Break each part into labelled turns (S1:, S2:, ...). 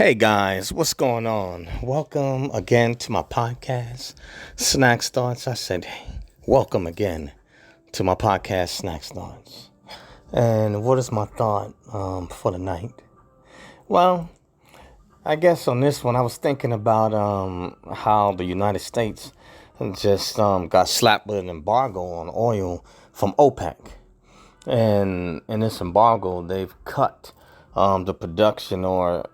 S1: Hey guys, what's going on? Welcome again to my podcast, Snack Thoughts. I said, welcome again to my podcast, Snack Thoughts. And what is my thought for the night? Well, I guess on this one, I was thinking about how the United States just got slapped with an embargo on oil from OPEC. And in this embargo, they've cut the production or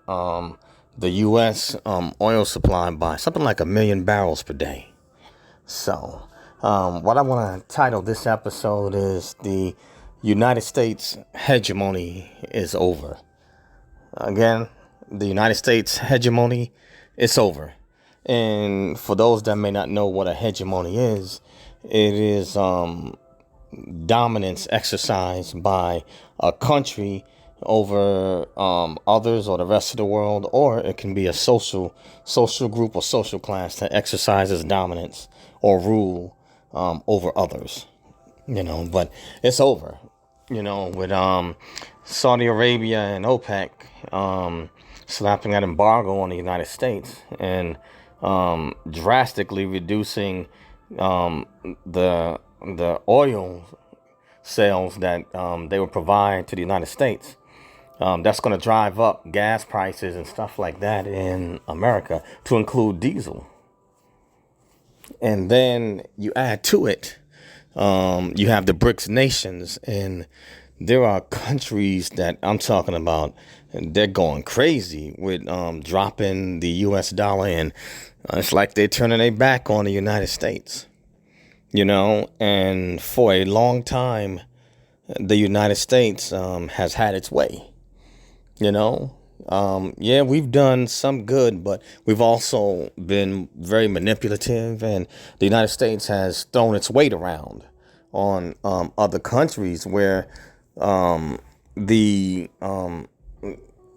S1: the U.S. Oil supply by something like 1 million barrels per day. So what I want to title this episode is the United States hegemony is over. Again, the United States hegemony is over. And for those that may not know what a hegemony is, it is dominance exercised by a country over others or the rest of the world, or it can be a social group or social class that exercises dominance or rule over others. But it's over. With Saudi Arabia and OPEC slapping that embargo on the United States and drastically reducing the oil sales that they would provide to the United States. That's going to drive up gas prices and stuff like that in America, to include diesel. And then you add to it, you have the BRICS nations, and there are countries that I'm talking about, and they're going crazy with dropping the U.S. dollar, and it's like they're turning their back on the United States. And for a long time, the United States has had its way. We've done some good, but we've also been very manipulative, and the United States has thrown its weight around on other countries where the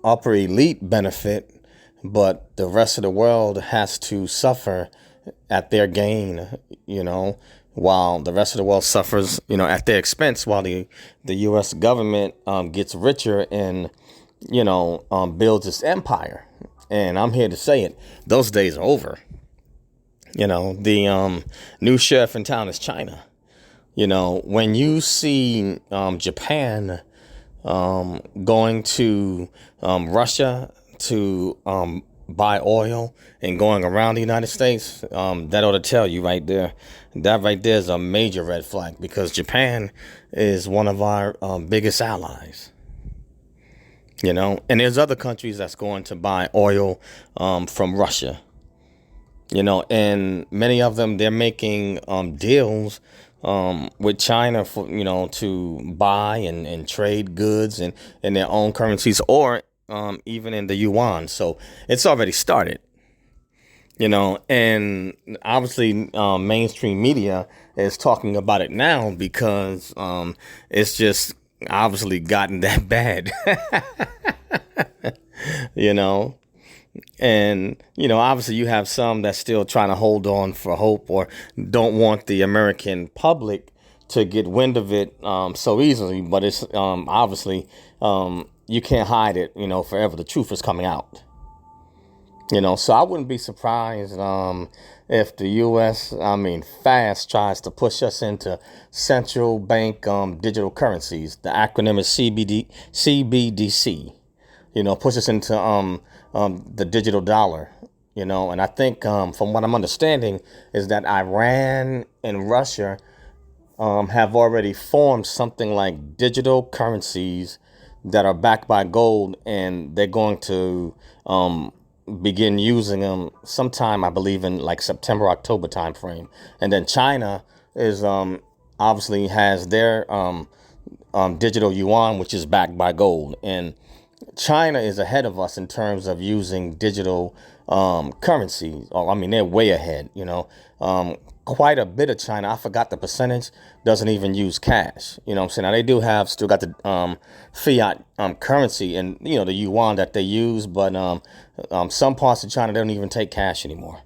S1: upper elite benefit, but the rest of the world has to suffer at their gain, while the rest of the world suffers, at their expense, while the U.S. government gets richer and, builds its empire. And I'm here to say it. Those days are over. The new sheriff in town is China. When you see Japan going to Russia to buy oil and going around the United States, that ought to tell you right there. That right there is a major red flag, because Japan is one of our biggest allies. And there's other countries that's going to buy oil from Russia. And many of them, they're making deals with China for, to buy and trade goods in their own currencies, or even in the yuan. So it's already started. And obviously mainstream media is talking about it now because it's just obviously gotten that bad. And, obviously you have some that's still trying to hold on for hope, or don't want the American public to get wind of it so easily. But it's obviously you can't hide it, forever. The truth is coming out. So I wouldn't be surprised if the U.S., fast tries to push us into central bank digital currencies. The acronym is CBDC. Push us into the digital dollar. And I think from what I'm understanding is that Iran and Russia have already formed something like digital currencies that are backed by gold, and they're going to begin using them sometime, I believe, in like September, October timeframe. And then China is obviously has their digital yuan, which is backed by gold. And China is ahead of us in terms of using digital currency. They're way ahead, quite a bit of China. I forgot the percentage, doesn't even use cash. Now they do have still got the fiat currency and, the yuan that they use. But some parts of China, they don't even take cash anymore.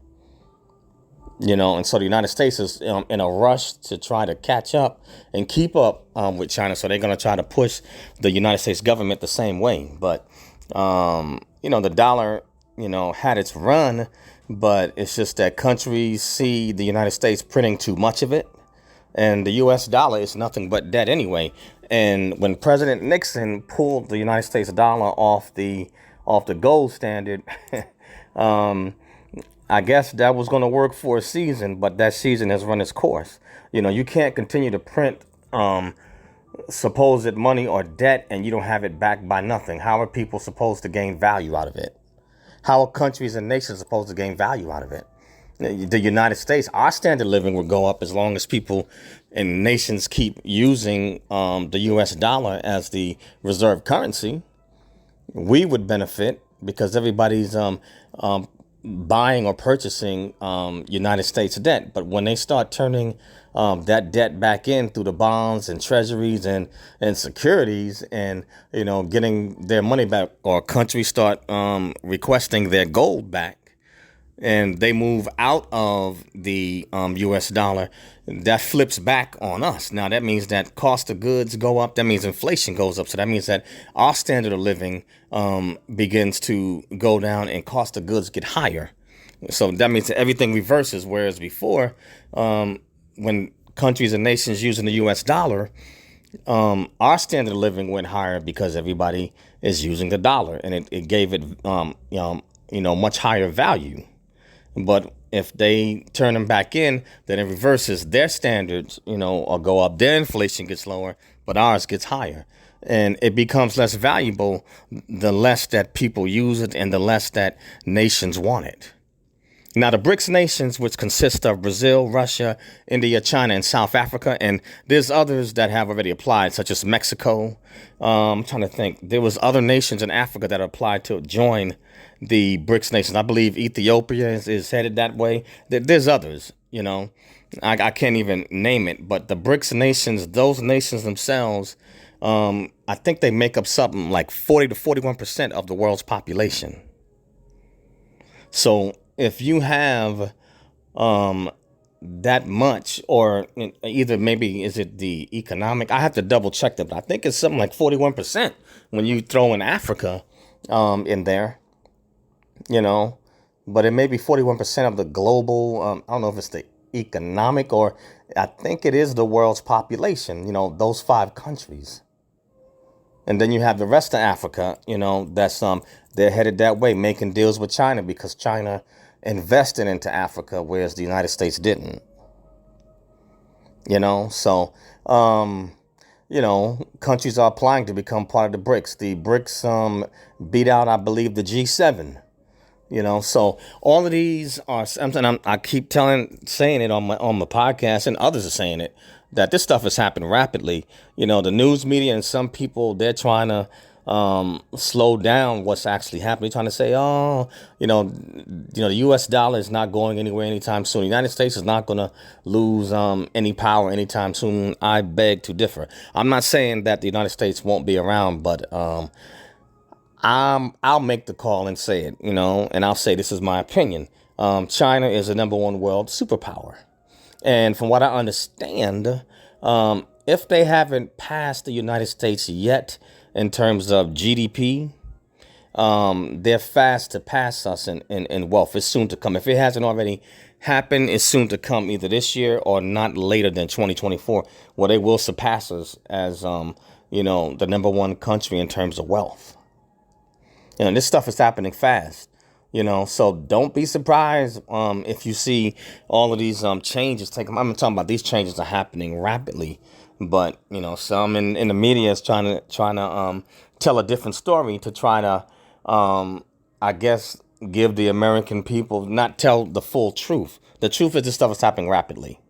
S1: And so the United States is in a rush to try to catch up and keep up with China. So they're going to try to push the United States government the same way. But, the dollar had its run, but it's just that countries see the United States printing too much of it. And the U.S. dollar is nothing but debt anyway. And when President Nixon pulled the United States dollar off the gold standard, I guess that was going to work for a season, but that season has run its course. You can't continue to print supposed money or debt and you don't have it backed by nothing. How are people supposed to gain value out of it? How are countries and nations supposed to gain value out of it? The United States, our standard of living will go up as long as people and nations keep using the U.S. dollar as the reserve currency. We would benefit because everybody's buying or purchasing United States debt. But when they start turning that debt back in through the bonds and treasuries and securities and, getting their money back, or countries start requesting their gold back, and they move out of the U.S. dollar, that flips back on us. Now, that means that cost of goods go up. That means inflation goes up. So that means that our standard of living begins to go down and cost of goods get higher. So that means that everything reverses. Whereas before, when countries and nations using the U.S. dollar, our standard of living went higher because everybody is using the dollar, and it gave it much higher value. But if they turn them back in, then it reverses. Their standards, or go up. Their inflation gets lower, but ours gets higher. And it becomes less valuable the less that people use it and the less that nations want it. Now, the BRICS nations, which consist of Brazil, Russia, India, China, and South Africa, and there's others that have already applied, such as Mexico. I'm trying to think. There was other nations in Africa that applied to join the BRICS nations. I believe Ethiopia is headed that way. There's others, I can't even name it. But the BRICS nations, those nations themselves, I think they make up something like 40 to 41% of the world's population. So if you have that much, or either maybe is it the economic, I have to double check that, but I think it's something like 41% when you throw in Africa in there, but it may be 41% of the global, I don't know if it's the economic, or I think it is the world's population, those 5 countries. And then you have the rest of Africa, that's they're headed that way, making deals with China because China invested into Africa, whereas the United States didn't. So countries are applying to become part of the BRICS. The BRICS beat out, I believe, the G7. So all of these are something I keep saying it on my podcast, and others are saying it, that this stuff is happening rapidly. The news media and some people, they're trying to slow down what's actually happening. They're trying to say, the U.S. dollar is not going anywhere anytime soon. The United States is not going to lose any power anytime soon. I beg to differ. I'm not saying that the United States won't be around, but I'll make the call and say it, and I'll say this is my opinion. China is the number one world superpower. And from what I understand, if they haven't passed the United States yet in terms of GDP, they're fast to pass us in wealth. It's soon to come. If it hasn't already happened, it's soon to come, either this year or not later than 2024, where they will surpass us as, the number one country in terms of wealth. This stuff is happening fast. So don't be surprised if you see all of these changes taking. I'm talking about these changes are happening rapidly, but some in the media is trying to tell a different story to try to I guess give the American people, not tell the full truth. The truth is this stuff is happening rapidly,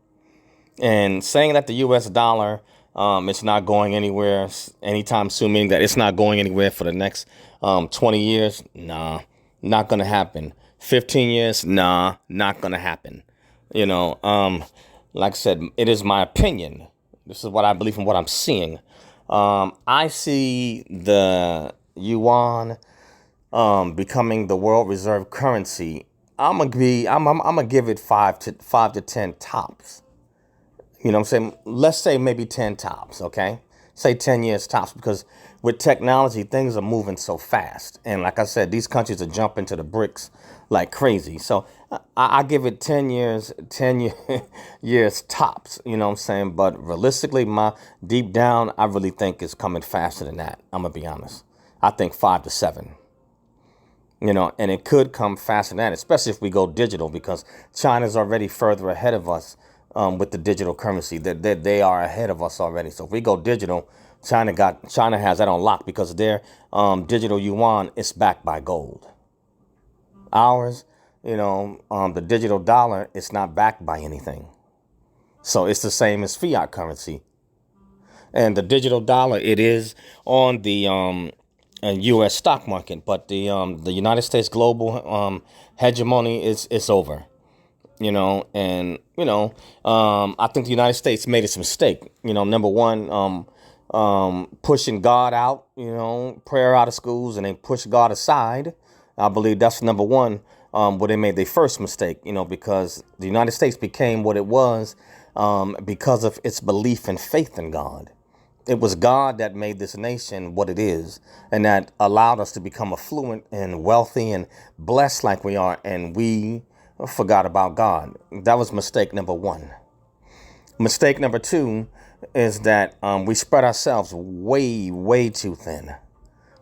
S1: and saying that the U.S. dollar it's not going anywhere anytime soon, meaning that it's not going anywhere for the next 20 years. Nah. Not going to happen. 15 years? Nah, not going to happen. Like I said, it is my opinion. This is what I believe and what I'm seeing. I see the yuan becoming the world reserve currency. I'm gonna give it 5 to 10 tops. What I'm saying? Let's say maybe 10 tops, okay? Say 10 years tops, because with technology, things are moving so fast. And like I said, these countries are jumping to the BRICS like crazy. So I give it 10 years, 10 years tops, you know what I'm saying? But realistically, my deep down, I really think it's coming faster than that. I'm going to be honest. I think 5 to 7. And it could come faster than that, especially if we go digital, because China's already further ahead of us with the digital currency. They are ahead of us already. So if we go digital, China has that on lock, because their digital yuan is backed by gold. Ours, the digital dollar, it's not backed by anything. So it's the same as fiat currency. And the digital dollar, it is on the U.S. stock market, but the United States global hegemony is over. I think the United States made its mistake. Number one, pushing God out, prayer out of schools, and they push God aside. I believe that's number one, where they made their first mistake, because the United States became what it was because of its belief and faith in God. It was God that made this nation what it is, and that allowed us to become affluent and wealthy and blessed like we are. And we forgot about God. That was mistake number one. Mistake number two is that we spread ourselves way too thin.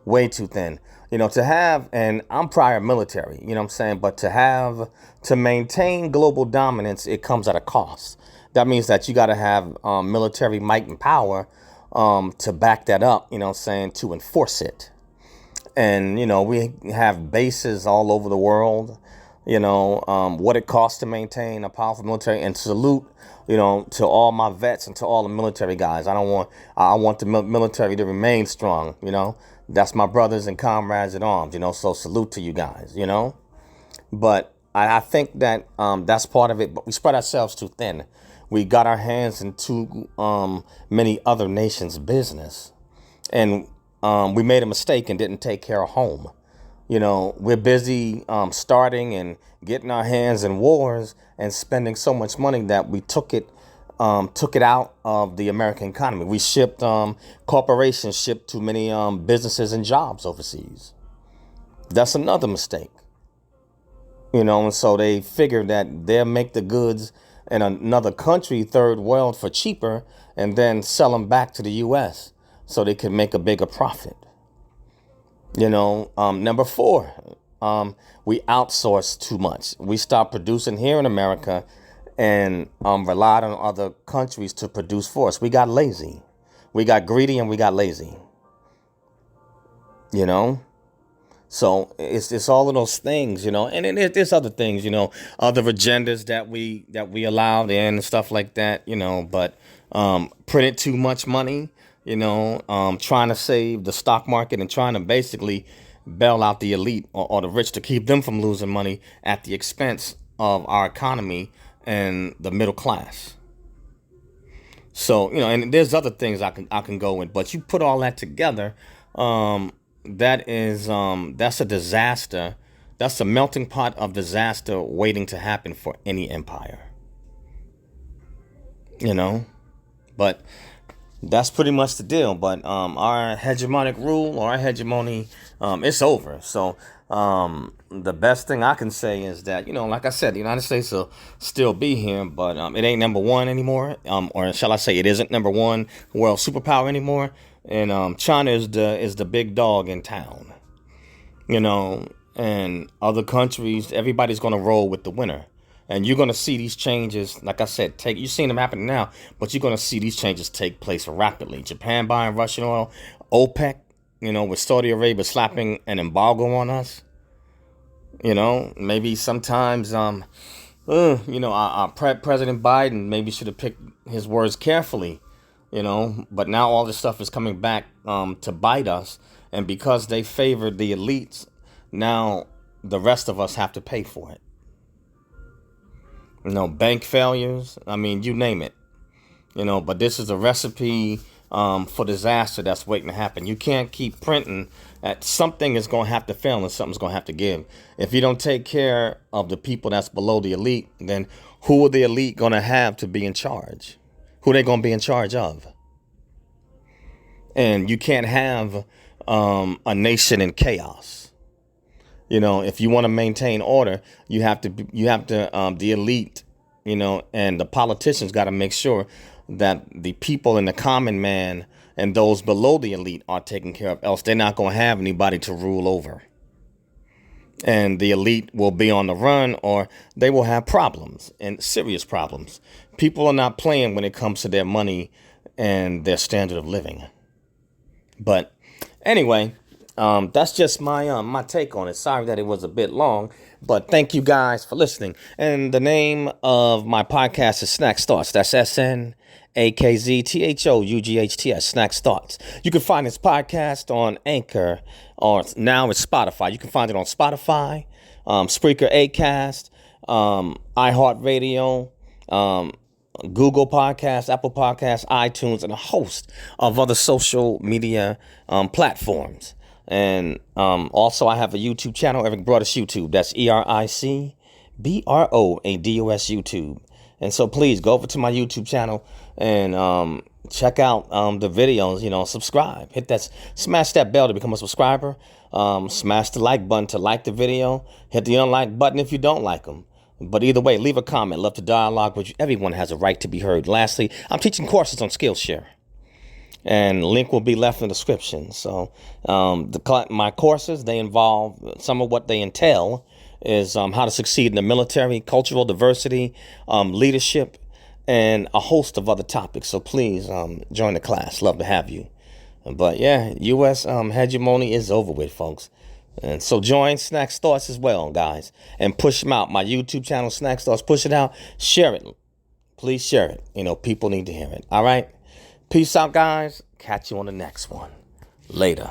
S1: Way too thin. To have, and I'm prior military, you know what I'm saying? But to maintain global dominance, it comes at a cost. That means that you got to have military might and power to back that up, to enforce it. And, we have bases all over the world, what it costs to maintain a powerful military. And salute, to all my vets and to all the military guys. I want the military to remain strong, That's my brothers and comrades in arms, so salute to you guys, But I think that that's part of it. But we spread ourselves too thin. We got our hands in too many other nations' business. And we made a mistake and didn't take care of home. We're busy starting and getting our hands in wars and spending so much money that we took it out of the American economy. We shipped corporations shipped too many businesses and jobs overseas. That's another mistake. And so they figured that they'll make the goods in another country, third world, for cheaper, and then sell them back to the U.S. so they can make a bigger profit. Number four, we outsourced too much. We stopped producing here in America and relied on other countries to produce for us. We got lazy. We got greedy and we got lazy. So it's all of those things, and there's other things, other agendas that we allowed in and stuff like that, but printed too much money, trying to save the stock market and trying to basically bail out the elite or the rich to keep them from losing money at the expense of our economy and the middle class. So, and there's other things I can go with, but you put all that together, that's a disaster. That's a melting pot of disaster waiting to happen for any empire. But that's pretty much the deal. But our hegemonic rule or our hegemony, it's over. So the best thing I can say is that, like I said, the United States will still be here, but it ain't number one anymore. Or shall I say, it isn't number one world superpower anymore. And China is the big dog in town, and other countries, everybody's going to roll with the winner. And you're going to see these changes, like I said, you're seeing them happening now, but you're going to see these changes take place rapidly. Japan buying Russian oil, OPEC, with Saudi Arabia slapping an embargo on us. Maybe sometimes, our President Biden maybe should have picked his words carefully. But now all this stuff is coming back to bite us. And because they favored the elites, now the rest of us have to pay for it. Bank failures, you name it. But this is a recipe for disaster that's waiting to happen. You can't keep printing. Something is going to have to fail and something's going to have to give. If you don't take care of the people that's below the elite, then who are the elite going to have to be in charge? Who they going to be in charge of? And you can't have a nation in chaos. If you want to maintain order, the elite, and the politicians got to make sure that the people and the common man and those below the elite are taken care of. Else they're not going to have anybody to rule over. And the elite will be on the run, or they will have problems, and serious problems. People are not playing when it comes to their money and their standard of living. But anyway, that's just my take on it. Sorry that it was a bit long, but thank you guys for listening. And the name of my podcast is Snacks Thoughts. That's SNAKZTHOUGHTS, Snacks Thoughts. You can find this podcast on Anchor, or now it's Spotify. You can find it on Spotify, Spreaker, Acast, iHeartRadio, Google Podcasts, Apple Podcasts, iTunes, and a host of other social media platforms. And also, I have a YouTube channel, Eric Broadus YouTube. That's EricBroadus YouTube. And so please go over to my YouTube channel and check out the videos, subscribe. Smash that bell to become a subscriber. Smash the like button to like the video. Hit the unlike button if you don't like them. But either way, leave a comment. Love to dialogue with you. Everyone has a right to be heard. Lastly, I'm teaching courses on Skillshare. And link will be left in the description. So my courses, they involve, some of what they entail is how to succeed in the military, cultural diversity, leadership, and a host of other topics. So please join the class. Love to have you. But yeah, U.S. hegemony is over with, folks. And so join Snacks Thoughts as well, guys. And push them out. My YouTube channel, Snacks Thoughts, push it out. Share it. Please share it. People need to hear it. All right? Peace out, guys. Catch you on the next one. Later.